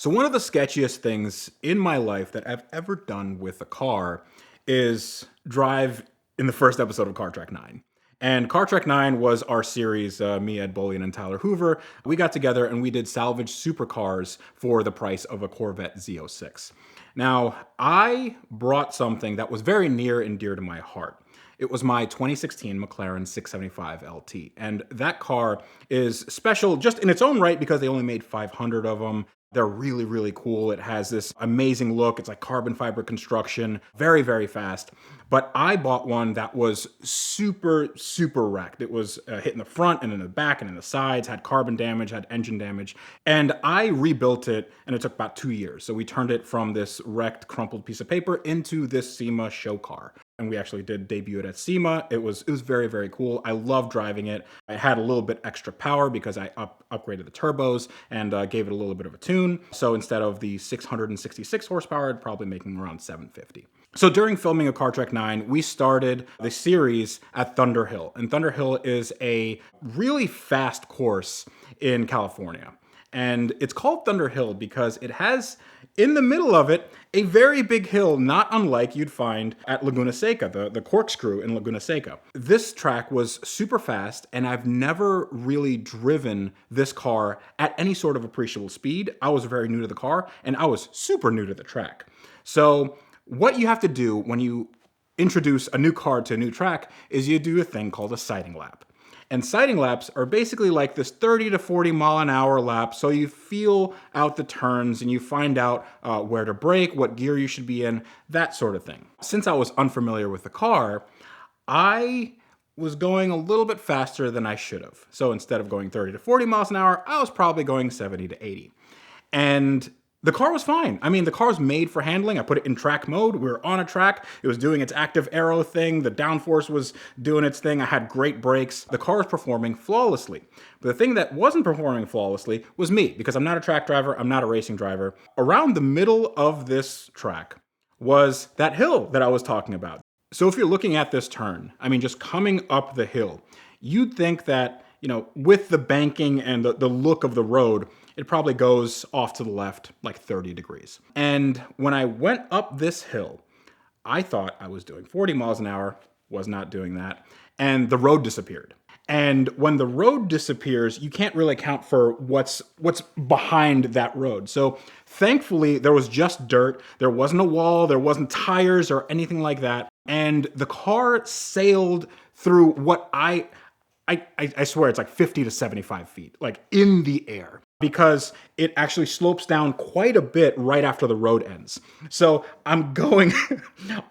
So one of the sketchiest things in my life that I've ever done with a car is drive in the first episode of Car Trek 9. And Car Trek 9 was our series, me, Ed Bullion, and Tyler Hoover. We got together and we did salvage supercars for the price of a Corvette Z06. Now, I brought something that was very near and dear to my heart. It was my 2016 McLaren 675 LT. And that car is special just in its own right because they only made 500 of them. They're really, really cool. It has this amazing look. It's like carbon fiber construction, very, very fast. But I bought one that was super, super wrecked. It was hit in the front and in the back and in the sides, had carbon damage, had engine damage. And I rebuilt it, and it took about 2 years. So we turned it from this wrecked, crumpled piece of paper into this SEMA show car. And we actually did debut it at SEMA. It was very, very cool. I love driving it. I had a little bit extra power because I upgraded the turbos and gave it a little bit of a tune. So instead of the 666 horsepower, I'd probably making around 750. So during filming of Car Trek 9, we started the series at Thunder Hill. And Thunder Hill is a really fast course in California. And it's called Thunder Hill because it has, in the middle of it, a very big hill, not unlike you'd find at Laguna Seca, the corkscrew in Laguna Seca. This track was super fast, and I've never really driven this car at any sort of appreciable speed. I was very new to the car, and I was super new to the track. So what you have to do when you introduce a new car to a new track is you do a thing called a sighting lap. And sighting laps are basically like this 30 to 40 mile an hour lap. So you feel out the turns and you find out where to brake, what gear you should be in, that sort of thing. Since I was unfamiliar with the car, I was going a little bit faster than I should have. So instead of going 30 to 40 miles an hour, I was probably going 70 to 80. And the car was fine. I mean, the car was made for handling. I put it in track mode. We were on a track. It was doing its active aero thing. The downforce was doing its thing. I had great brakes. The car was performing flawlessly. But the thing that wasn't performing flawlessly was me, because I'm not a track driver. I'm not a racing driver. Around the middle of this track was that hill that I was talking about. So if you're looking at this turn, I mean, just coming up the hill, you'd think that, with the banking and the look of the road, it probably goes off to the left like 30 degrees. And when I went up this hill, I thought I was doing 40 miles an hour, was not doing that, and the road disappeared. And when the road disappears, you can't really account for what's behind that road. So thankfully, there was just dirt. There wasn't a wall, there wasn't tires or anything like that. And the car sailed through what I swear it's like 50 to 75 feet, like in the air, because it actually slopes down quite a bit right after the road ends. So I'm going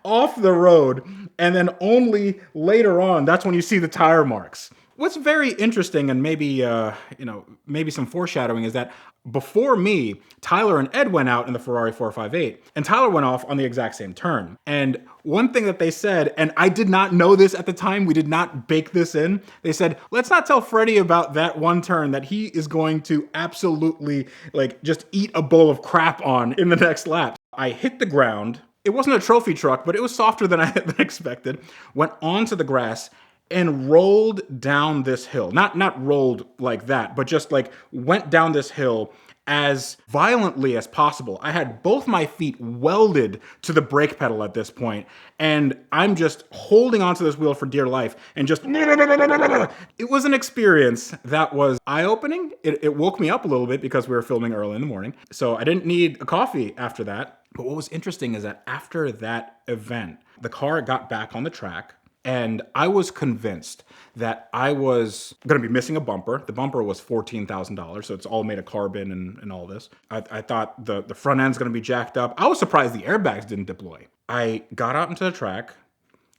off the road, and then only later on, that's when you see the tire marks. What's very interesting, and maybe some foreshadowing, is that before me, Tyler and Ed went out in the Ferrari 458, and Tyler went off on the exact same turn. And one thing that they said, and I did not know this at the time, we did not bake this in, they said, let's not tell Freddie about that one turn that he is going to absolutely just eat a bowl of crap on in the next lap. I hit the ground. It wasn't a trophy truck, but it was softer than I had expected. Went onto the grass and rolled down this hill. Not rolled like that, but just went down this hill as violently as possible. I had both my feet welded to the brake pedal at this point, and I'm just holding onto this wheel for dear life and just... It was an experience that was eye-opening. It woke me up a little bit because we were filming early in the morning, so I didn't need a coffee after that. But what was interesting is that after that event, the car got back on the track, and I was convinced that I was going to be missing a bumper. The bumper was $14,000, so it's all made of carbon and all this. I thought the front end's going to be jacked up. I was surprised the airbags didn't deploy. I got out into the track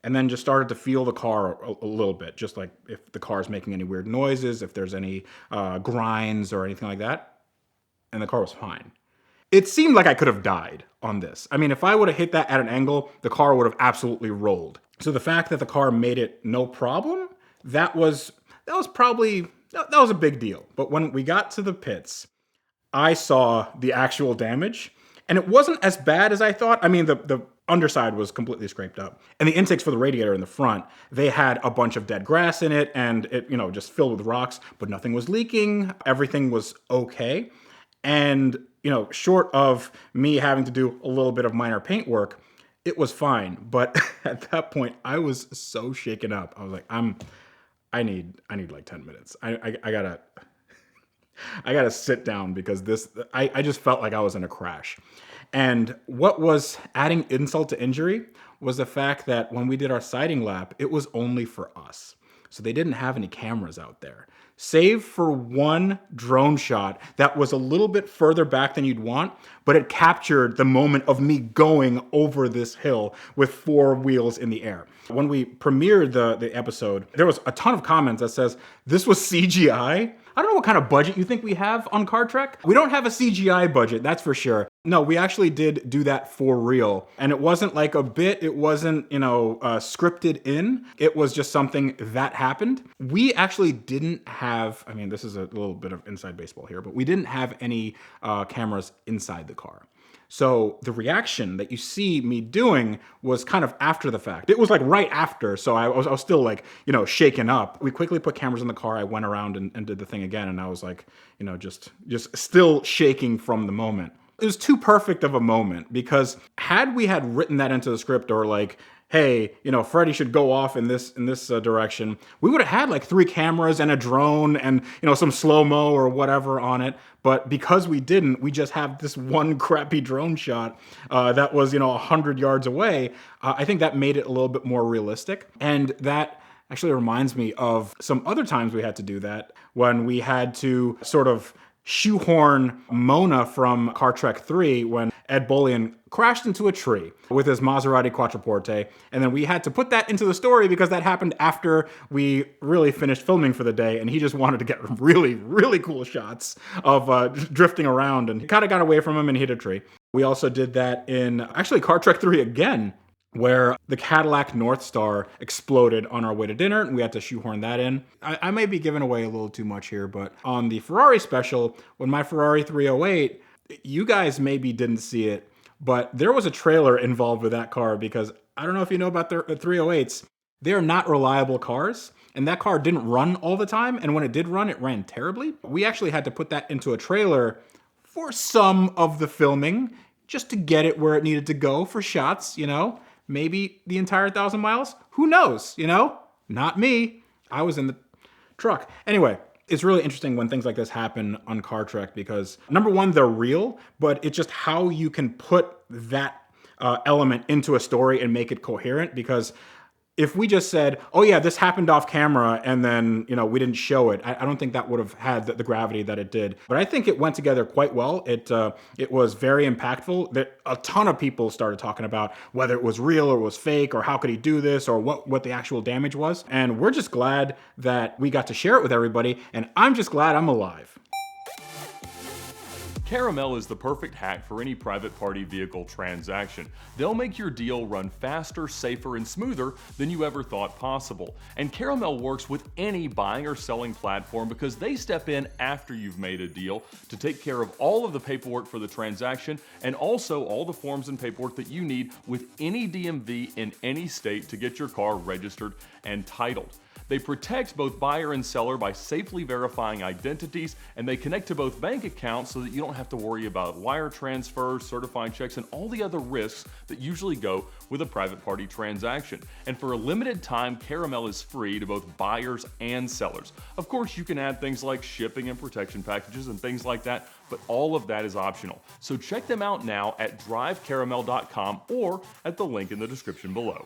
and then just started to feel the car a little bit, just like if the car's making any weird noises, if there's any grinds or anything like that. And the car was fine. It seemed like I could have died on this. I mean, if I would have hit that at an angle, the car would have absolutely rolled. So the fact that the car made it no problem, that was a big deal. But when we got to the pits, I saw the actual damage, and it wasn't as bad as I thought. I mean, the underside was completely scraped up. And the intakes for the radiator in the front, they had a bunch of dead grass in it, and it, just filled with rocks, but nothing was leaking. Everything was okay. And short of me having to do a little bit of minor paint work, it was fine. But at that point, I was so shaken up. I was like, I need like 10 minutes. I gotta sit down because I just felt like I was in a crash. And what was adding insult to injury was the fact that when we did our sighting lap, it was only for us. So they didn't have any cameras out there. Save for one drone shot that was a little bit further back than you'd want, but it captured the moment of me going over this hill with 4 wheels in the air. When we premiered the episode, there was a ton of comments that says, this was CGI. I don't know what kind of budget you think we have on Car Trek. We don't have a CGI budget, that's for sure. No, we actually did do that for real. And it wasn't like a bit, it wasn't, scripted in. It was just something that happened. We actually didn't have, this is a little bit of inside baseball here, but we didn't have any cameras inside the car. So the reaction that you see me doing was kind of after the fact. It was like right after, so I was still like, shaken up. We quickly put cameras in the car. I went around and did the thing again, and I was like, just still shaking from the moment. It was too perfect of a moment because had we had written that into the script or like, hey, Freddy should go off in this direction, we would have had like 3 cameras and a drone and, some slow-mo or whatever on it. But because we didn't, we just have this one crappy drone shot that was, 100 yards away. I think that made it a little bit more realistic. And that actually reminds me of some other times we had to do that when we had to sort of shoehorn Mona from Car Trek 3 when Ed Bolian crashed into a tree with his Maserati Quattroporte, and then we had to put that into the story because that happened after we really finished filming for the day, and he just wanted to get really, really cool shots of drifting around, and kind of got away from him and hit a tree. We also did that in, actually, Car Trek 3 again, where the Cadillac North Star exploded on our way to dinner, and we had to shoehorn that in. I may be giving away a little too much here, but on the Ferrari special, when my Ferrari 308, you guys maybe didn't see it, but there was a trailer involved with that car because I don't know if you know about the 308s. They're not reliable cars, and that car didn't run all the time, and when it did run, it ran terribly. We actually had to put that into a trailer for some of the filming, just to get it where it needed to go for shots, Maybe the entire 1,000 miles? Who knows, Not me. I was in the truck. Anyway, it's really interesting when things like this happen on Car Trek because, number one, they're real, but it's just how you can put that element into a story and make it coherent because if we just said, oh yeah, this happened off camera and then, we didn't show it, I don't think that would have had the gravity that it did. But I think it went together quite well. It was very impactful. That a ton of people started talking about whether it was real or was fake or how could he do this or what the actual damage was. And we're just glad that we got to share it with everybody. And I'm just glad I'm alive. Caramel is the perfect hack for any private party vehicle transaction. They'll make your deal run faster, safer, and smoother than you ever thought possible. And Caramel works with any buying or selling platform because they step in after you've made a deal to take care of all of the paperwork for the transaction and also all the forms and paperwork that you need with any DMV in any state to get your car registered and titled. They protect both buyer and seller by safely verifying identities, and they connect to both bank accounts so that you don't have to worry about wire transfers, certifying checks, and all the other risks that usually go with a private party transaction. And for a limited time, Caramel is free to both buyers and sellers. Of course, you can add things like shipping and protection packages and things like that, but all of that is optional. So check them out now at drivecaramel.com or at the link in the description below.